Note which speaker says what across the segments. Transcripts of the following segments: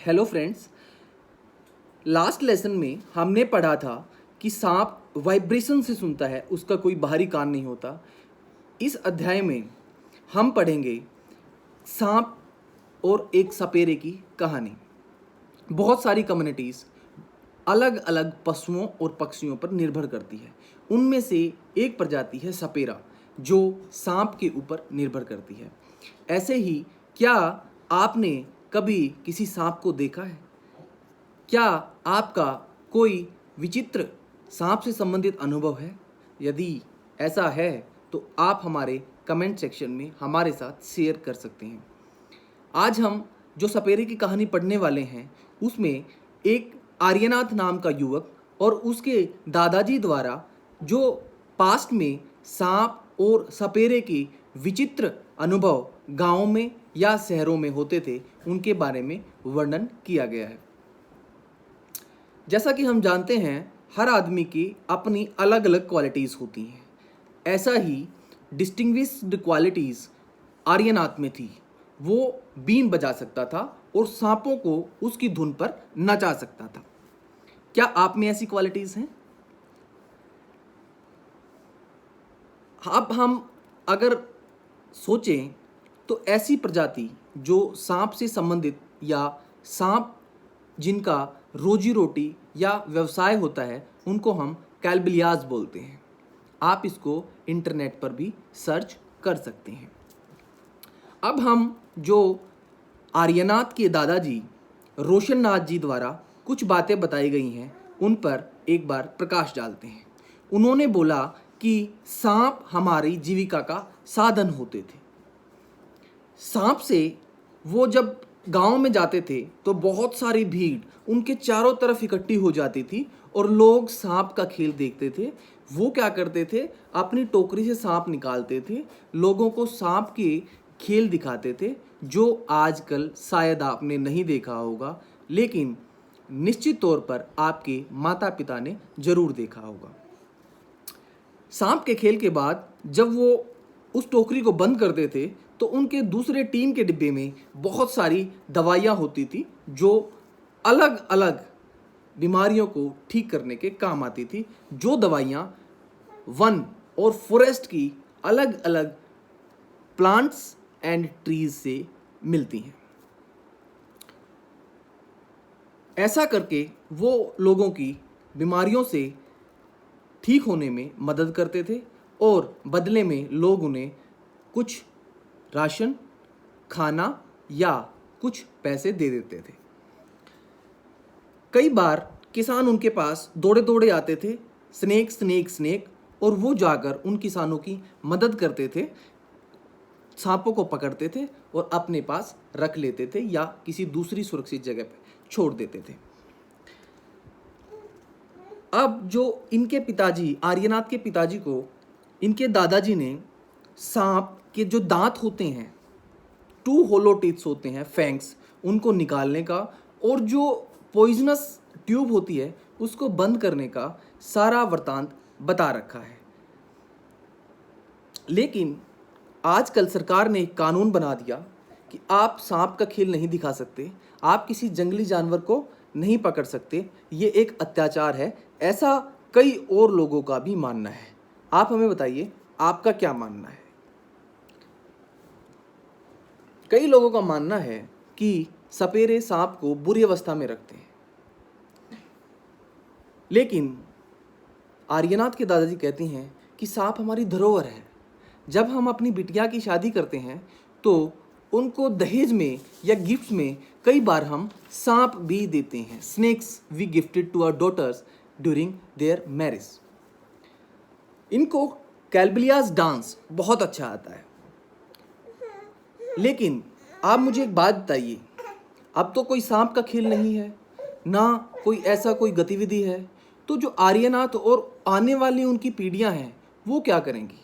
Speaker 1: Hello friends, last lesson में हमने पढ़ा था कि सांप वाइब्रेशन से सुनता है, उसका कोई बाहरी कान नहीं होता। इस अध्याय में हम पढ़ेंगे सांप और एक सपेरे की कहानी। बहुत सारी कम्युनिटीज़ अलग अलग पशुओं और पक्षियों पर निर्भर करती है। उनमें से एक प्रजाति है सपेरा, जो सांप के ऊपर निर्भर करती है। ऐसे ही क्या आपने कभी किसी सांप को देखा है? क्या आपका कोई विचित्र सांप से संबंधित अनुभव है? यदि ऐसा है तो आप हमारे कमेंट सेक्शन में हमारे साथ शेयर कर सकते हैं। आज हम जो सपेरे की कहानी पढ़ने वाले हैं उसमें एक आर्यनाथ नाम का युवक और उसके दादाजी द्वारा जो पास्ट में सांप और सपेरे की विचित्र अनुभव गाँव में या शहरों में होते थे, उनके बारे में वर्णन किया गया है। जैसा कि हम जानते हैं, हर आदमी की अपनी अलग अलग क्वालिटीज़ होती हैं। ऐसा ही डिस्टिंग्विश्ड क्वालिटीज़ आर्यनाथ में थी। वो बीन बजा सकता था और सांपों को उसकी धुन पर नचा सकता था। क्या आप में ऐसी क्वालिटीज़ हैं? अब हम अगर सोचें तो ऐसी प्रजाति जो सांप से संबंधित या सांप जिनका रोजी रोटी या व्यवसाय होता है, उनको हम कैलबिलियाज बोलते हैं। आप इसको इंटरनेट पर भी सर्च कर सकते हैं। अब हम जो आर्यनाथ के दादाजी रोशननाथ जी द्वारा कुछ बातें बताई गई हैं, उन पर एक बार प्रकाश डालते हैं। उन्होंने बोला कि सांप हमारी जीविका का साधन होते थे। सांप से वो जब गांव में जाते थे तो बहुत सारी भीड़ उनके चारों तरफ इकट्ठी हो जाती थी और लोग सांप का खेल देखते थे। वो क्या करते थे, अपनी टोकरी से सांप निकालते थे, लोगों को सांप के खेल दिखाते थे, जो आजकल शायद आपने नहीं देखा होगा, लेकिन निश्चित तौर पर आपके माता पिता ने जरूर देखा होगा। सांप के खेल के बाद जब वो उस टोकरी को बंद करते थे तो उनके दूसरे टीम के डिब्बे में बहुत सारी दवाइयाँ होती थी, जो अलग अलग बीमारियों को ठीक करने के काम आती थी। जो दवाइयाँ वन और फॉरेस्ट की अलग अलग प्लांट्स एंड ट्रीज से मिलती हैं। ऐसा करके वो लोगों की बीमारियों से ठीक होने में मदद करते थे और बदले में लोग उन्हें कुछ राशन, खाना या कुछ पैसे दे देते थे। कई बार किसान उनके पास दौड़े दौड़े आते थे, स्नेक स्नेक स्नेक, और वो जाकर उन किसानों की मदद करते थे, सांपों को पकड़ते थे और अपने पास रख लेते थे या किसी दूसरी सुरक्षित जगह पर छोड़ देते थे। अब जो इनके पिताजी, आर्यनाथ के पिताजी को इनके दादाजी ने सांप के जो दांत होते हैं, 2 होलो टीथ्स होते हैं, फैंग्स, उनको निकालने का और जो पॉइजनस ट्यूब होती है उसको बंद करने का सारा वृत्तांत बता रखा है। लेकिन आजकल सरकार ने एक कानून बना दिया कि आप सांप का खेल नहीं दिखा सकते, आप किसी जंगली जानवर को नहीं पकड़ सकते, ये एक अत्याचार है। ऐसा कई और लोगों का भी मानना है। आप हमें बताइए, आपका क्या मानना है? कई लोगों का मानना है कि सपेरे सांप को बुरी अवस्था में रखते हैं, लेकिन आर्यनाथ के दादाजी कहते हैं कि सांप हमारी धरोहर है। जब हम अपनी बिटिया की शादी करते हैं तो उनको दहेज में या गिफ्ट में कई बार हम सांप भी देते हैं। Snakes we gifted to our daughters during their marriage. इनको कैलबिलियाज डांस बहुत अच्छा आता है। लेकिन आप मुझे एक बात बताइए, अब तो कोई सांप का खेल नहीं है, ना कोई ऐसा कोई गतिविधि है, तो जो आर्यनाथ और आने वाली उनकी पीढ़ियां हैं वो क्या करेंगी?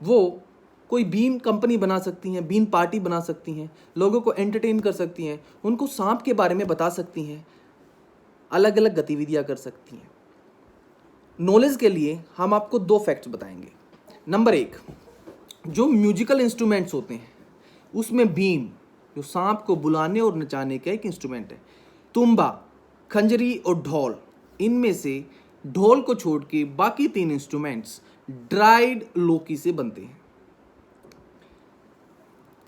Speaker 1: वो कोई बीन कंपनी बना सकती हैं, बीन पार्टी बना सकती हैं, लोगों को एंटरटेन कर सकती हैं, उनको सांप के बारे में बता सकती हैं, अलग अलग गतिविधियां कर सकती हैं। नॉलेज के लिए हम आपको 2 फैक्ट्स बताएंगे। नंबर 1, जो म्यूजिकल इंस्ट्रूमेंट्स होते हैं उसमें बीन जो सांप को बुलाने और नचाने का एक इंस्ट्रूमेंट है। तुम्बा, खंजरी और ढोल, इनमें से ढोल को छोड़ के बाकी 3 इंस्ट्रूमेंट्स ड्राइड लोकी से बनते हैं।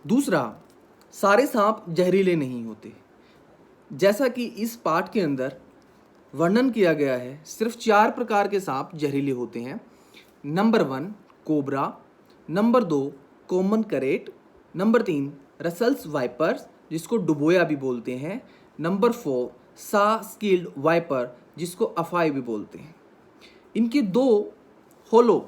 Speaker 1: दूसरा, सारे सांप जहरीले नहीं होते। जैसा कि इस पाठ के अंदर वर्णन किया गया है, सिर्फ 4 प्रकार के सांप जहरीले होते हैं। Number 1 cobra, number 2 common krait, number 3 Russell's vipers जिसको डुबोया भी बोलते हैं, नंबर 4 सा स्किल्ड वाइपर जिसको अफाई भी बोलते हैं। इनके 2 होलो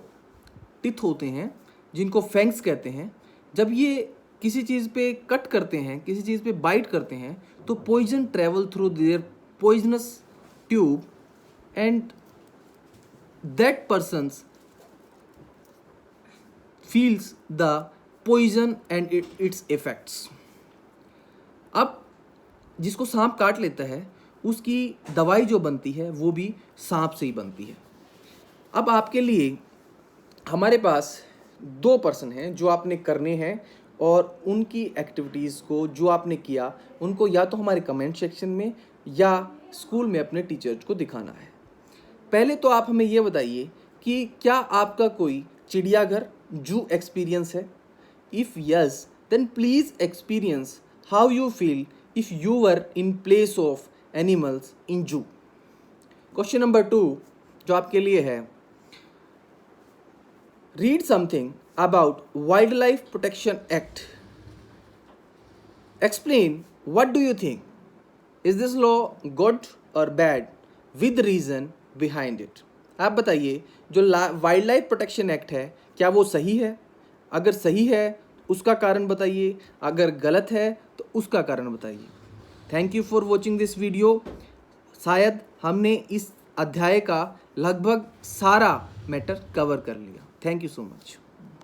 Speaker 1: टिथ होते हैं जिनको फैंग्स कहते हैं। जब ये किसी चीज़ पे कट करते हैं, किसी चीज़ पे बाइट करते हैं, तो poison travel through their poisonous tube and that persons feels the poison and its effects. अब जिसको सांप काट लेता है उसकी दवाई जो बनती है वो भी सांप से ही बनती है। अब आपके लिए हमारे पास 2 पर्सन हैं जो आपने करने हैं, और उनकी एक्टिविटीज़ को जो आपने किया उनको या तो हमारे कमेंट सेक्शन में या स्कूल में अपने टीचर्स को दिखाना है। पहले तो आप हमें ये बताइए कि क्या आपका कोई चिड़ियाघर जू एक्सपीरियंस है? If yes, then please experience how you feel if you were in place of animals in zoo. Question number 2 जो आपके लिए है, read something about Wildlife Protection Act. Explain what do you think. Is this law good or bad with reason behind it? आप बताइए जो wild life protection act है क्या वो सही है? अगर सही है उसका कारण बताइए, अगर गलत है तो उसका कारण बताइए। Thank you for watching this video. शायद हमने इस अध्याय का लगभग सारा मैटर कवर कर लिया। Thank you so much.